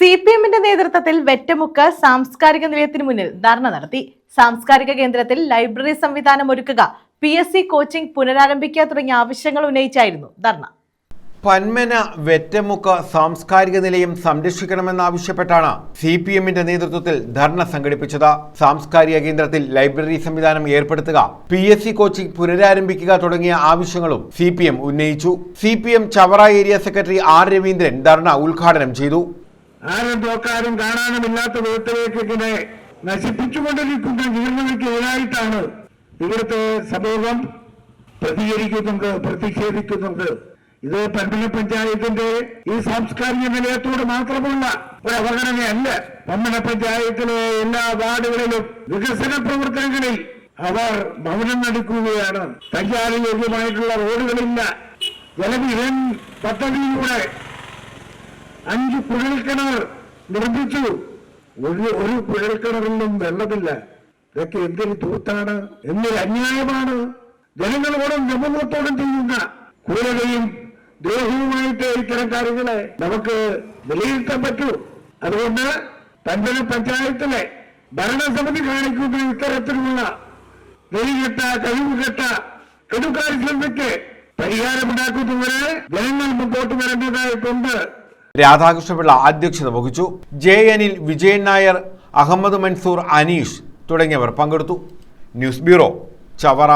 സിപിഎമ്മിന്റെ നേതൃത്വത്തിൽ വെറ്റമുക്ക് സാംസ്കാരിക നിലയത്തിന് മുന്നിൽ ധർണ നടത്തി. സാംസ്കാരിക കേന്ദ്രത്തിൽ ലൈബ്രറി സംവിധാനം ഒരുക്കുക, PSC കോച്ചിംഗ് പുനരാരംഭിക്കുക തുടങ്ങിയ ആവശ്യങ്ങൾ ഉന്നയിച്ചായിരുന്നു ധർണ. പന്മന വെറ്റമുക്ക് സാംസ്കാരിക നിലയം സംരക്ഷിക്കണമെന്നാവശ്യപ്പെട്ടാണ് സിപിഎമ്മിന്റെ നേതൃത്വത്തിൽ ധർണ സംഘടിപ്പിച്ചത്. സാംസ്കാരിക കേന്ദ്രത്തിൽ ലൈബ്രറി സംവിധാനം ഏർപ്പെടുത്തുക, PSC കോച്ചിംഗ് പുനരാരംഭിക്കുക തുടങ്ങിയ ആവശ്യങ്ങളും സിപിഎം ഉന്നയിച്ചു. CPM Chavara area secretary R. Raveendran dharna ഉദ്ഘാടനം ചെയ്തു. ആരും നോക്കാനും കാണാനുമില്ലാത്ത വീട്ടിലേക്ക് ഇങ്ങനെ നശിപ്പിച്ചുകൊണ്ടിരിക്കുന്ന ജീർണതയ്ക്ക് എതിരായിട്ടാണ് ഇവിടുത്തെ സമൂഹം പ്രതികരിക്കുന്നുണ്ട്, പ്രതിഷേധിക്കുന്നുണ്ട്. ഇത് പന്മന പഞ്ചായത്തിന്റെ ഈ സാംസ്കാരിക നിലയത്തോട് മാത്രമുള്ള ഒരു അവഗണനയല്ല. പന്മന പഞ്ചായത്തിലെ എല്ലാ വാർഡുകളിലും വികസന പ്രവർത്തനങ്ങളിൽ അവർ മൗനം നടിക്കുകയാണ്. സഞ്ചാരയോഗ്യമായിട്ടുള്ള റോഡുകളില്ല. ജലവിഹൻ പദ്ധതിയിലൂടെ 5 കുഴൽക്കിണർ നിർമ്മിച്ചു. ഒരു കുഴൽക്കിണറിലും വെള്ളമില്ല. ഇതൊക്കെ എന്തൊരു തൂത്താണ്, എന്തൊരു അന്യായമാണ്. ജനങ്ങളോടും ജനങ്ങളോടും ചെയ്യുന്ന ക്രൂരതയും ദ്രോഹവുമായിട്ട് ഇത്തരം കാര്യങ്ങളെ നമുക്ക് വിലയിരുത്താൻ പറ്റൂ. അതുകൊണ്ട് പന്മന പഞ്ചായത്തിലെ ഭരണസമിതി കാണിക്കുന്ന ഇത്തരത്തിലുള്ള നെറികെട്ട കഴിവുകെട്ട കെടുകാര്യസ്ഥതയ്ക്ക് പരിഹാരമുണ്ടാക്കുന്നവരെ ജനങ്ങൾ മുമ്പോട്ട് വരേണ്ടതായിട്ടുണ്ട്. രാധാകൃഷ്ണപിള്ള അധ്യക്ഷത വഹിച്ചു. J. അനിൽ, വിജയൻ നായർ, അഹമ്മദ് മൻസൂർ, അനീഷ് തുടങ്ങിയവർ പങ്കെടുത്തു. News bureau, Chavara.